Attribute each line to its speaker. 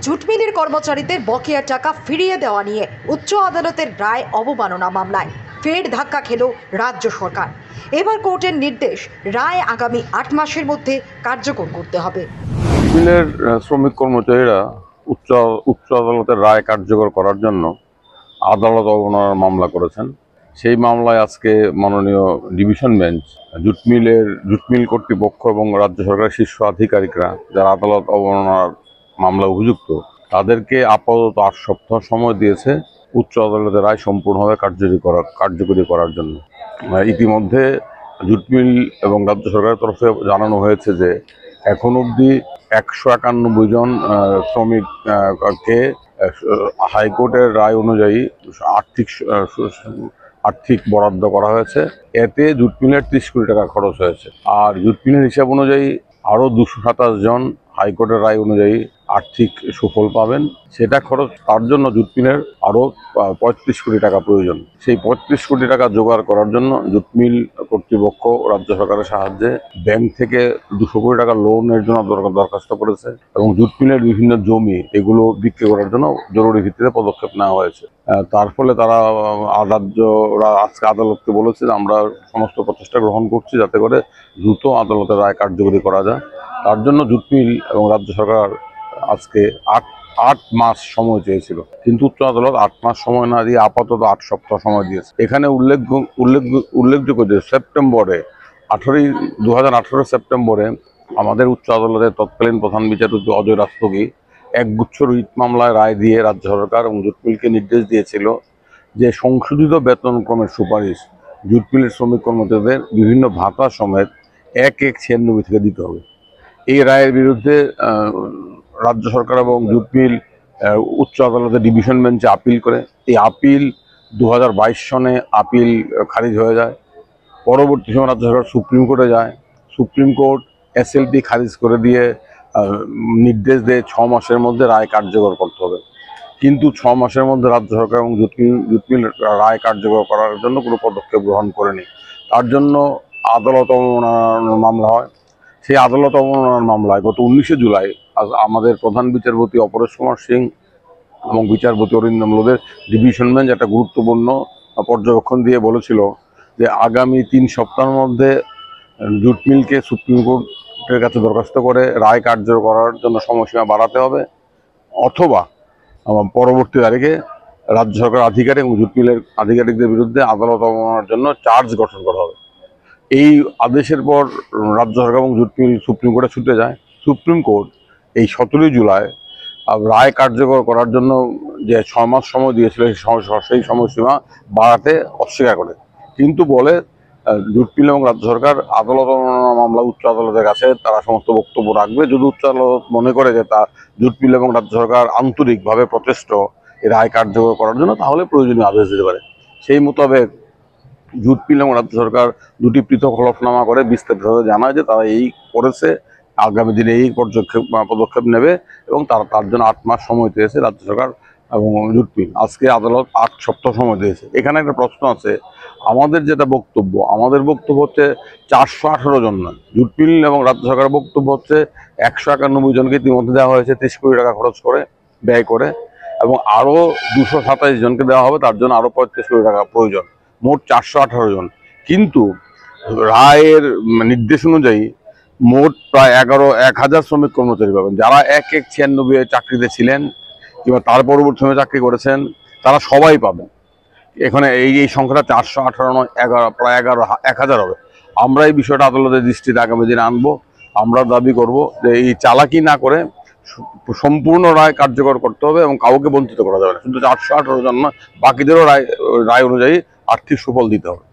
Speaker 1: Jute মিলের কর্মচারীদের বকেয়া টাকা ফিরিয়ে দেওয়া নিয়ে উচ্চ আদালতের রায় অবমাননা মামলায় ফের ধাক্কা খেল রাজ্য সরকার। এবার কোর্টের নির্দেশ, রায় আগামী 8 মাসের মধ্যে কার্যকর করতে হবে।
Speaker 2: মিলের শ্রমিক কর্মচারীরা উচ্চ আদালতের রায় কার্যকর করার জন্য আদালত অবমাননার মামলা করেছেন। সেই মামলায় আজকে মাননীয় ডিভিশন বেঞ্চ জুট মিল কর্তৃপক্ষ এবং রাজ্য সরকারের শীর্ষ আধিকারিকরা যারা আদালত অবমাননার মামলায় অভিযুক্ত তাদেরকে আপাতত 8 সপ্তাহ সময় দিয়েছে উচ্চ আদালতের রায় সম্পূর্ণভাবে কার্যকরী করার জন্য। ইতিমধ্যে জুট মিল এবং রাজ্য সরকারের তরফে জানানো হয়েছে যে এখন অবধি 191 জন শ্রমিককে হাইকোর্টের রায় অনুযায়ী আর্থিক বরাদ্দ করা হয়েছে। এতে জুট মিলের 30 কোটি টাকা খরচ হয়েছে। আর জুট মিলের হিসাব অনুযায়ী আরও 227 জন হাইকোর্টের রায় অনুযায়ী আর্থিক সুফল পাবেন। সেটা খরচ তার জন্য জুট মিলের আরও 35 কোটি টাকা প্রয়োজন। সেই 35 কোটি টাকা জোগাড় করার জন্য জুট মিল কর্তৃপক্ষ রাজ্য সরকারের সাহায্যে ব্যাংক থেকে 200 কোটি টাকা লোনের জন্য দরখাস্ত করেছে এবং জুট মিলের বিভিন্ন জমি এগুলো বিক্রি করার জন্য জরুরি ভিত্তিতে পদক্ষেপ নেওয়া হয়েছে। তার ফলে তারা রাজ্যরা আজকে আদালতকে বলেছে যে আমরা সমস্ত প্রচেষ্টা গ্রহণ করছি যাতে করে দ্রুত আদালতের রায় কার্যকরী করা যায়। তার জন্য জুট মিল এবং রাজ্য সরকার আজকে 8 মাস সময় চেয়েছিল, কিন্তু উচ্চ আদালত 8 মাস সময় না দিয়ে আপাতত 8 সপ্তাহ সময় দিয়েছে। এখানে উল্লেখযোগ্য যে সেপ্টেম্বরে 2018 সেপ্টেম্বরে আমাদের উচ্চ আদালতের তৎকালীন প্রধান বিচারপতি অজয় রাস্তগী একগুচ্ছ রিট মামলায় রায় দিয়ে রাজ্য সরকার এবং জুট মিলকে নির্দেশ দিয়েছিল যে সংশোধিত বেতনক্রমের সুপারিশ জুট মিলের শ্রমিক কর্মচারীদের বিভিন্ন ভাতা সমেত 1/96 থেকে দিতে হবে। এই রায়ের বিরুদ্ধে রাজ্য সরকার এবং জুট মিল উচ্চ আদালতের ডিভিশন বেঞ্চে আপিল করে। এই আপিল 2022 সনে আপিল খারিজ হয়ে যায়। পরবর্তী সময় রাজ্য সরকার সুপ্রিম কোর্টে যায়। সুপ্রিম কোর্ট SLP খারিজ করে দিয়ে নির্দেশ দেয় 6 মাসের মধ্যে রায় কার্যকর করতে হবে। কিন্তু 6 মাসের মধ্যে রাজ্য সরকার এবং জুট মিল রায় কার্যকর করার জন্য কোনো পদক্ষেপ গ্রহণ করেনি। তার জন্য আদালত অবমাননার মামলা হয়। সেই আদালত অবমাননার মামলায় গত 19 জুলাই আমাদের প্রধান বিচারপতি অপরেশ কুমার সিং এবং বিচারপতি অরিন্দম লোধের ডিভিশন বেঞ্চ একটা গুরুত্বপূর্ণ পর্যবেক্ষণ দিয়ে বলেছিল যে আগামী 3 সপ্তাহের মধ্যে জুট মিলকে সুপ্রিম কোর্টের কাছে দরখাস্ত করে রায় কার্যকর করার জন্য সময়সীমা বাড়াতে হবে, অথবা পরবর্তী তারিখে রাজ্য সরকার আধিকারিক এবং জুট মিলের আধিকারিকদের বিরুদ্ধে আদালত অবমাননার জন্য চার্জ গঠন করা হবে। এই আদেশের পর রাজ্য সরকার এবং জুট মিল সুপ্রিম কোর্টে ছুটে যায়। সুপ্রিম কোর্ট এই 17 জুলাই রায় কার্যকর করার জন্য যে 6 মাস সময় দিয়েছিল সেই সময়সীমা বাড়াতে অস্বীকার করে, কিন্তু বলে জুট মিল এবং রাজ্য সরকার আদালত অবমাননা মামলা উচ্চ আদালতের কাছে তারা সমস্ত বক্তব্য রাখবে। যদি উচ্চ আদালত মনে করে যে তা জুট মিল এবং রাজ্য সরকার আন্তরিকভাবে প্রচেষ্ট এই রায় কার্যকর করার জন্য, তাহলে প্রয়োজনীয় আদেশ দিতে পারে। সেই মোতাবেক জুট মিল এবং রাজ্য সরকার দুটি পৃথক হলফনামা করে বিস্তারিতভাবে জানায় যে তারা এই করেছে, আগামী দিনে এই পদক্ষেপ নেবে এবং তার জন্য 8 মাস সময় দিয়েছে রাজ্য সরকার এবং জুট মিল। আজকে আদালত 8 সপ্তাহ সময় দিয়েছে। এখানে একটা প্রশ্ন আছে, আমাদের আমাদের বক্তব্য হচ্ছে 418 জন নয়, জুট মিল এবং রাজ্য সরকারের বক্তব্য হচ্ছে 191 জনকে ইতিমধ্যে দেওয়া হয়েছে 30 কোটি টাকা খরচ করে ব্যয় করে, এবং আরও 227 জনকে দেওয়া হবে, তার জন্য আরও 35 কোটি টাকা প্রয়োজন, মোট 418 জন। কিন্তু রায়ের নির্দেশ অনুযায়ী মোট প্রায় 1,000 শ্রমিক কর্মচারী পাবেন, যারা 1/96 চাকরিতে ছিলেন কিংবা তার পরবর্তী সময় চাকরি করেছেন, তারা সবাই পাবেন। এখানে এই সংখ্যাটা 418 নয়, প্রায় 1,000 হবে। আমরা এই বিষয়টা আদালতের দৃষ্টিতে আগামী দিনে আনবো। আমরা দাবি করব যে এই চালাকি না করে সম্পূর্ণ রায় কার্যকর করতে হবে এবং কাউকে বঞ্চিত করা যাবে না। শুধু 418 জন নয়, বাকিদেরও রায় অনুযায়ী আর্থিক সুফল দিতে হবে।